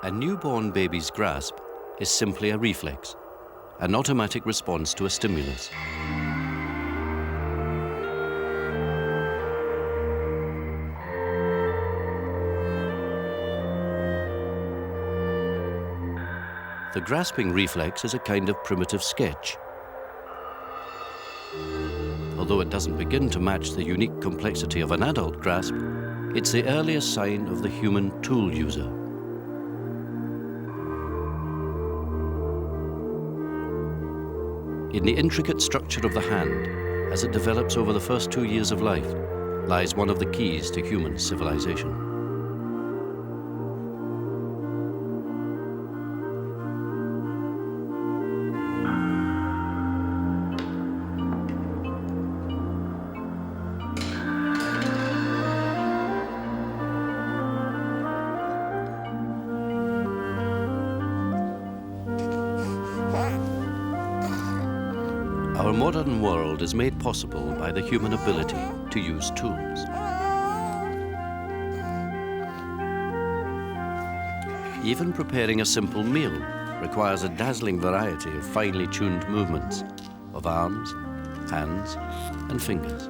A newborn baby's grasp is simply a reflex, an automatic response to a stimulus. The grasping reflex is a kind of primitive sketch. Although it doesn't begin to match the unique complexity of an adult grasp, it's the earliest sign of the human tool user. In the intricate structure of the hand, as it develops over the first 2 years of life, lies one of the keys to human civilization. Our modern world is made possible by the human ability to use tools. Even preparing a simple meal requires a dazzling variety of finely tuned movements of arms, hands, and fingers.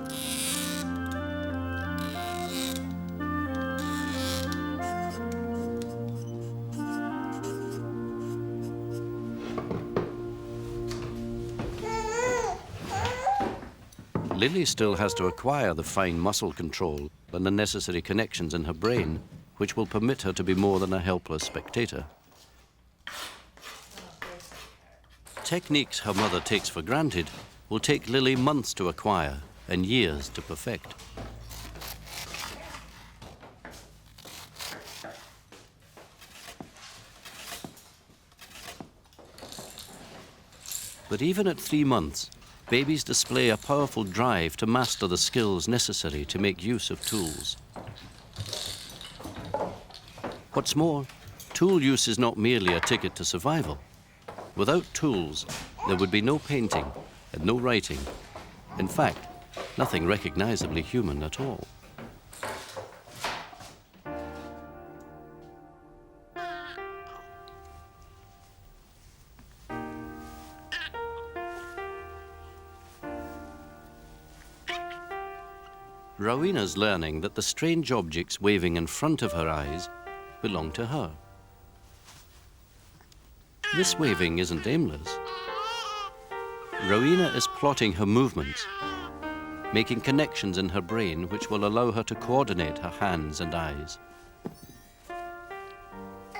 Lily still has to acquire the fine muscle control and the necessary connections in her brain, which will permit her to be more than a helpless spectator. Techniques her mother takes for granted will take Lily months to acquire and years to perfect. But even at 3 months, babies display a powerful drive to master the skills necessary to make use of tools. What's more, tool use is not merely a ticket to survival. Without tools, there would be no painting and no writing. In fact, nothing recognizably human at all. Rowena's learning that the strange objects waving in front of her eyes belong to her. This waving isn't aimless. Rowena is plotting her movements, making connections in her brain which will allow her to coordinate her hands and eyes.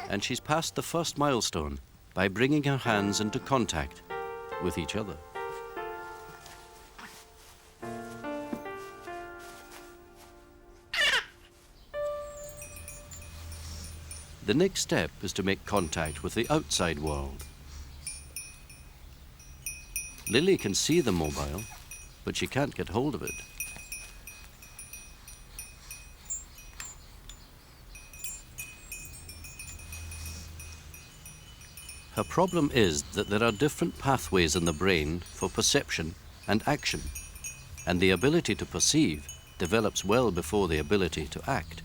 And she's passed the first milestone by bringing her hands into contact with each other. The next step is to make contact with the outside world. Lily can see the mobile, but she can't get hold of it. Her problem is that there are different pathways in the brain for perception and action, and the ability to perceive develops well before the ability to act.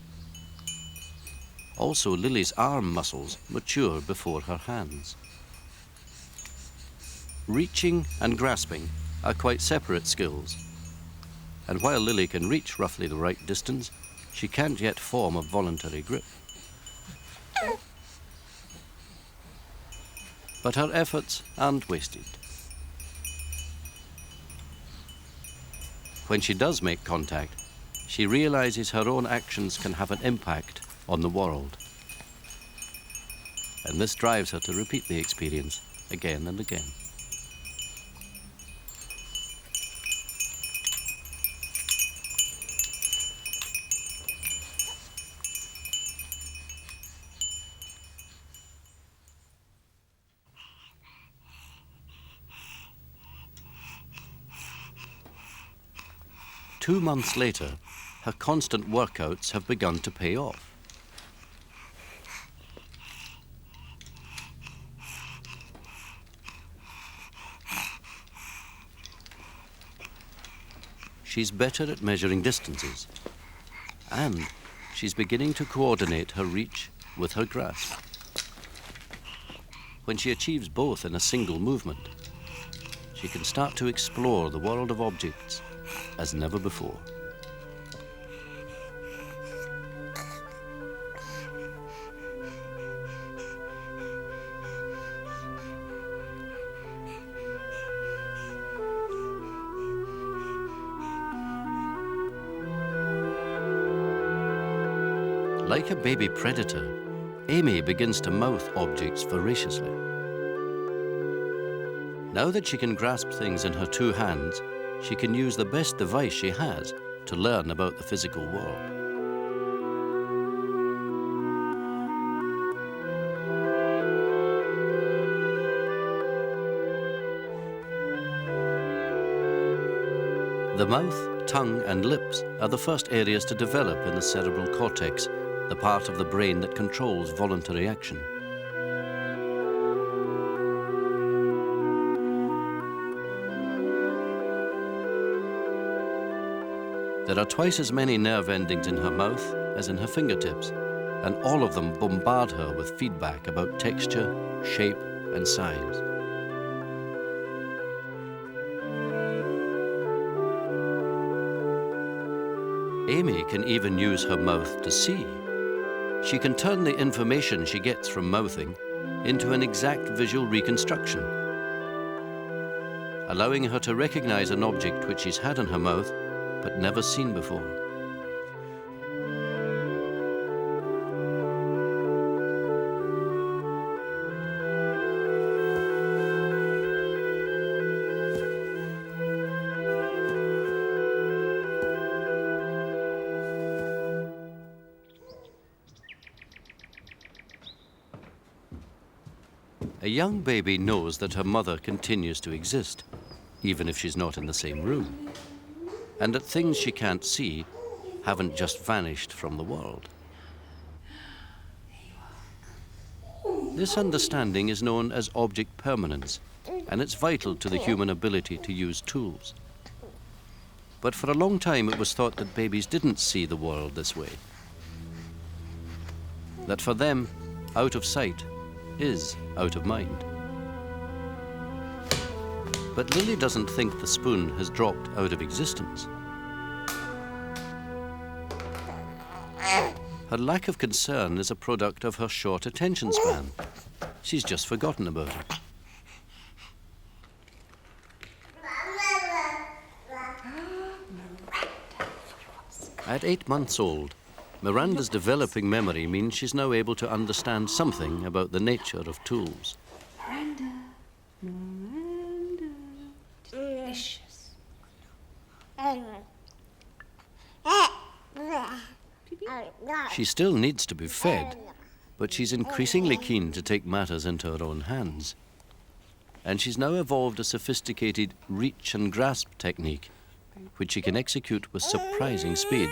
Also, Lily's arm muscles mature before her hands. Reaching and grasping are quite separate skills, and while Lily can reach roughly the right distance, she can't yet form a voluntary grip. But her efforts aren't wasted. When she does make contact, she realizes her own actions can have an impact on the world. And this drives her to repeat the experience again and again. Two months later, her constant workouts have begun to pay off. She's better at measuring distances, and she's beginning to coordinate her reach with her grasp. when she achieves both in a single movement, she can start to explore the world of objects as never before. Like a baby predator, Amy begins to mouth objects voraciously. Now that she can grasp things in her two hands, she can use the best device she has to learn about the physical world. The mouth, tongue, and lips are the first areas to develop in the cerebral cortex, the part of the brain that controls voluntary action. There are twice as many nerve endings in her mouth as in her fingertips, and all of them bombard her with feedback about texture, shape, and size. Amy can even use her mouth to see. She can turn the information she gets from mouthing into an exact visual reconstruction, allowing her to recognize an object which she's had in her mouth but never seen before. A young baby knows that her mother continues to exist, even if she's not in the same room, and that things she can't see haven't just vanished from the world. This understanding is known as object permanence, and it's vital to the human ability to use tools. But for a long time it was thought that babies didn't see the world this way, that for them, out of sight is out of mind. But Lily doesn't think the spoon has dropped out of existence. Her lack of concern is a product of her short attention span. She's just forgotten about it. At 8 months old, Miranda's developing memory means she's now able to understand something about the nature of tools. Miranda. Delicious. She still needs to be fed, but she's increasingly keen to take matters into her own hands. And she's now evolved a sophisticated reach and grasp technique, which she can execute with surprising speed.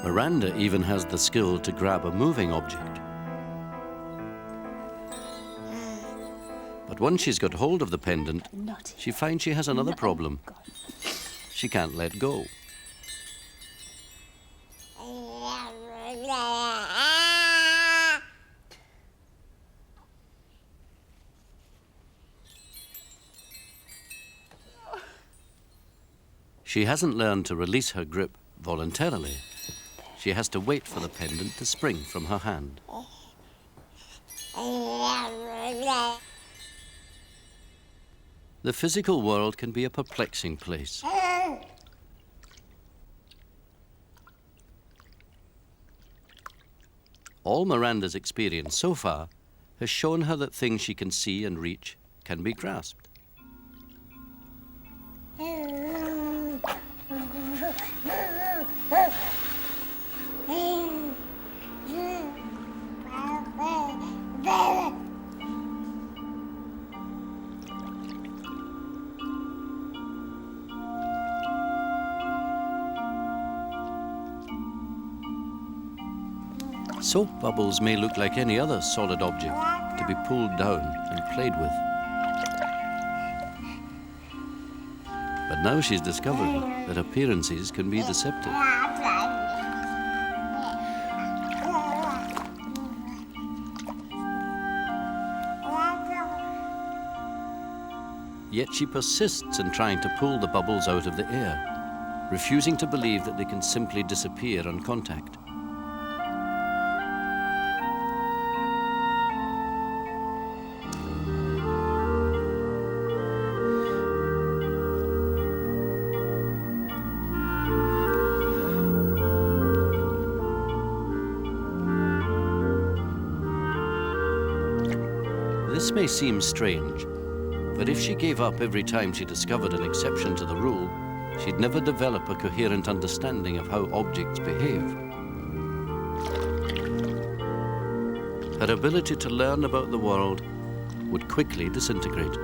Miranda even has the skill to grab a moving object. But once she's got hold of the pendant, she finds she has another problem. She can't let go. She hasn't learned to release her grip voluntarily. She has to wait for the pendant to spring from her hand. The physical world can be a perplexing place. All Miranda's experience so far has shown her that things she can see and reach can be grasped. Soap bubbles may look like any other solid object to be pulled down and played with. But now she's discovered that appearances can be deceptive. Yet she persists in trying to pull the bubbles out of the air, refusing to believe that they can simply disappear on contact. This may seem strange, but if she gave up every time she discovered an exception to the rule, she'd never develop a coherent understanding of how objects behave. Her ability to learn about the world would quickly disintegrate.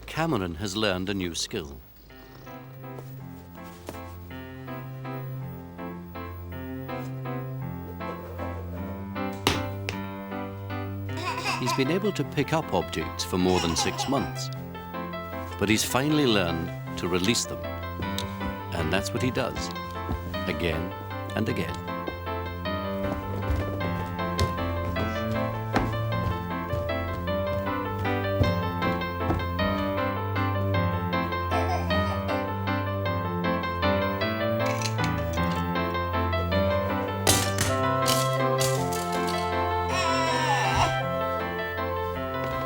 Cameron has learned a new skill. He's been able to pick up objects for more than 6 months, but he's finally learned to release them. And that's what he does, again and again.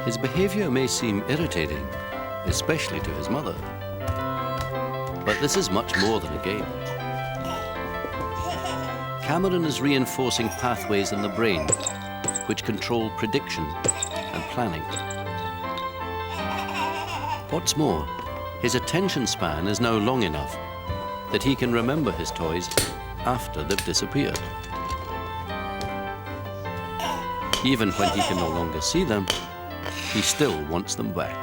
His behavior may seem irritating, especially to his mother. But this is much more than a game. Cameron is reinforcing pathways in the brain which control prediction and planning. What's more, his attention span is now long enough that he can remember his toys after they've disappeared. Even when he can no longer see them, he still wants them back.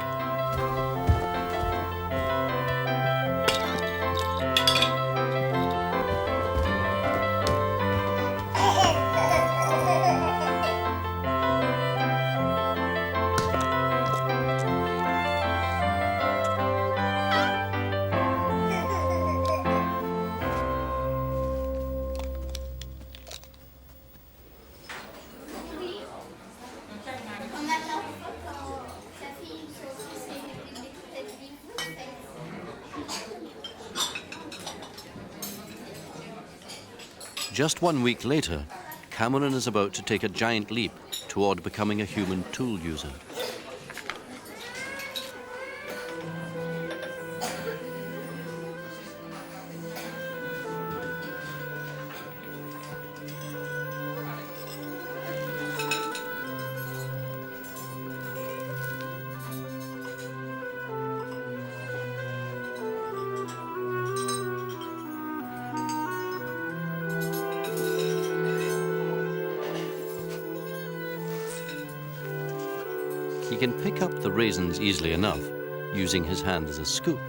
Just 1 week later, Cameron is about to take a giant leap toward becoming a human tool user. He can pick up the raisins easily enough, using his hand as a scoop.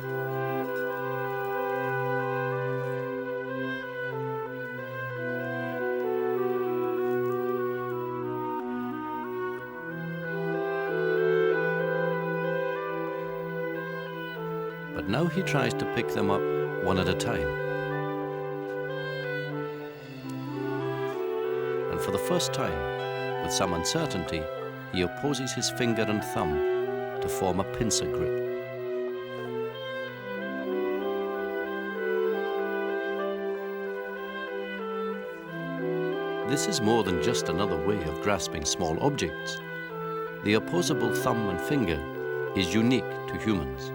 But now he tries to pick them up one at a time. And for the first time, with some uncertainty, he opposes his finger and thumb to form a pincer grip. This is more than just another way of grasping small objects. The opposable thumb and finger is unique to humans.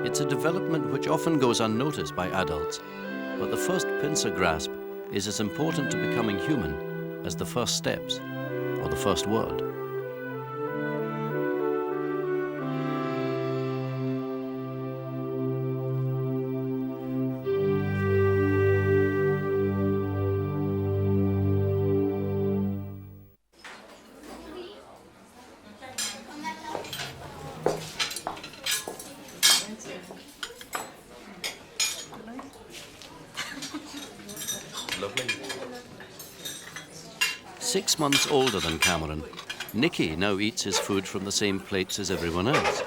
It's a development which often goes unnoticed by adults, but the first pincer grasp is as important to becoming human as the first steps or the first word. Lovely. 6 months older than Cameron, Nicky now eats his food from the same plates as everyone else.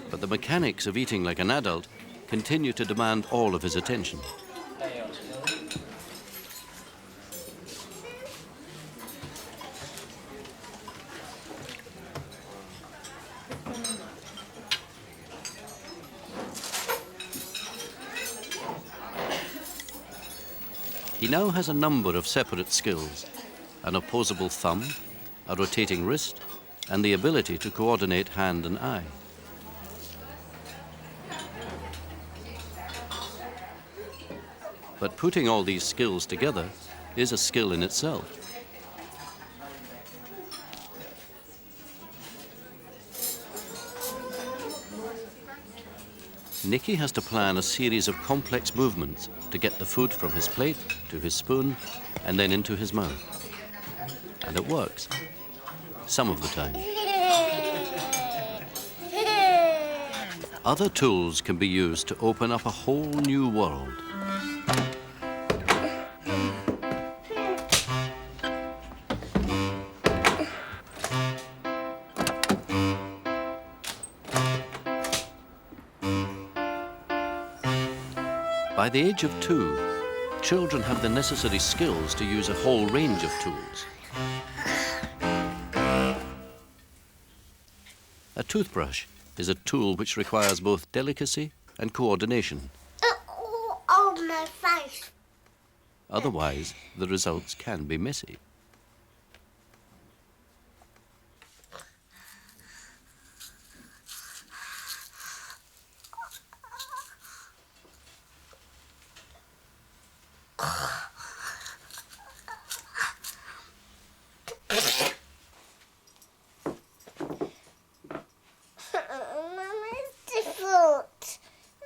But the mechanics of eating like an adult continue to demand all of his attention. He now has a number of separate skills: an opposable thumb, a rotating wrist, and the ability to coordinate hand and eye. But putting all these skills together is a skill in itself. Nicky has to plan a series of complex movements to get the food from his plate to his spoon and then into his mouth. And it works, some of the time. Other tools can be used to open up a whole new world. By the age of 2, children have the necessary skills to use a whole range of tools. A toothbrush is a tool which requires both delicacy and coordination. On my face. Otherwise, the results can be messy.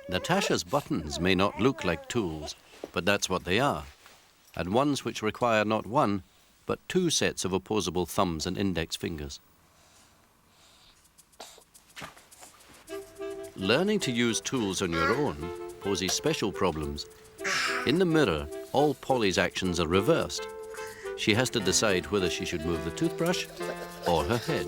Natasha's buttons may not look like tools, but that's what they are, and ones which require not one, but 2 sets of opposable thumbs and index fingers. Learning to use tools on your own poses special problems. In the mirror, all Polly's actions are reversed. She has to decide whether she should move the toothbrush or her head.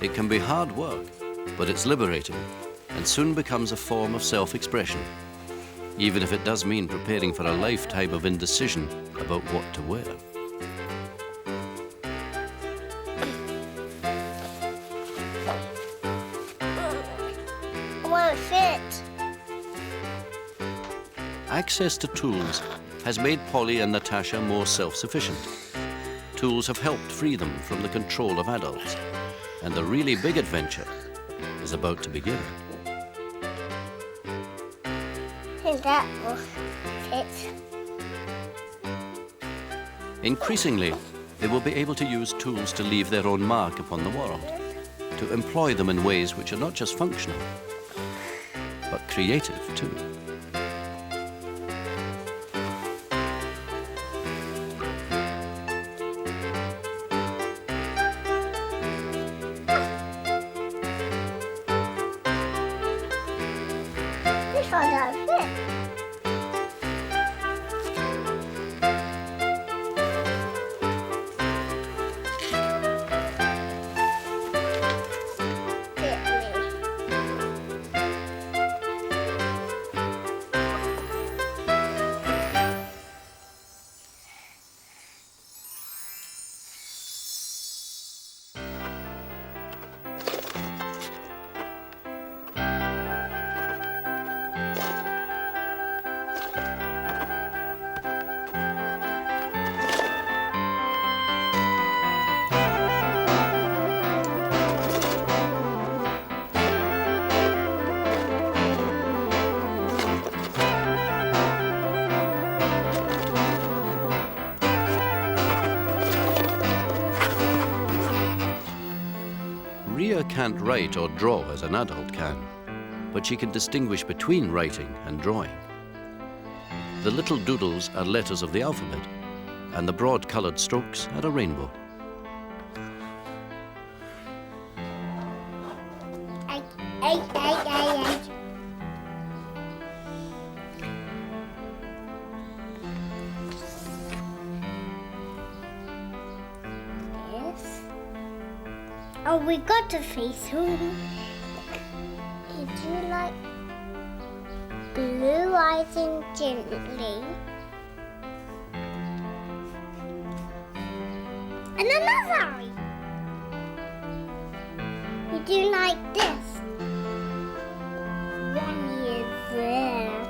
It can be hard work, but it's liberating and soon becomes a form of self-expression, even if it does mean preparing for a lifetime of indecision about what to wear. It won't fit. Access to tools has made Polly and Natasha more self-sufficient. Tools have helped free them from the control of adults, and the really big adventure is about to begin. I think that will fit. Increasingly, they will be able to use tools to leave their own mark upon the world, to employ them in ways which are not just functional, but creative too. This one doesn't fit. Fit me. can't write or draw as an adult can, but she can distinguish between writing and drawing. The little doodles are letters of the alphabet, and the broad coloured strokes are a rainbow. Oh, we got a face. Would you like blue eyes and gently? And another eye. Would you like this? One ear there.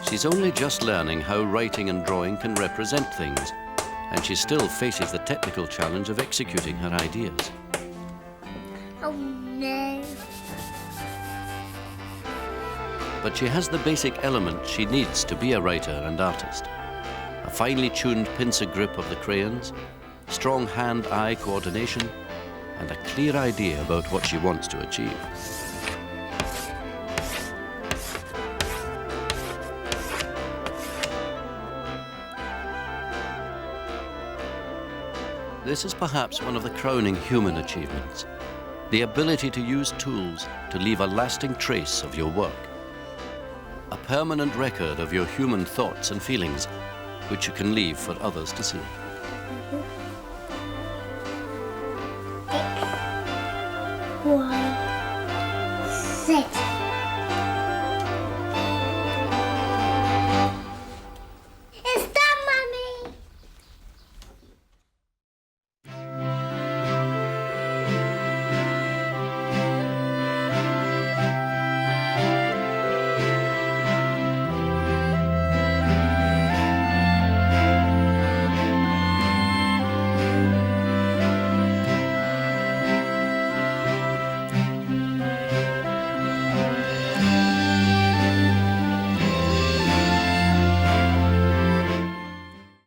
She's only just learning how writing and drawing can represent things, and she still faces the technical challenge of executing her ideas. Oh no. But she has the basic elements she needs to be a writer and artist. A finely tuned pincer grip of the crayons, strong hand-eye coordination, and a clear idea about what she wants to achieve. This is perhaps one of the crowning human achievements, the ability to use tools to leave a lasting trace of your work. A permanent record of your human thoughts and feelings, which you can leave for others to see. X, Y, Z.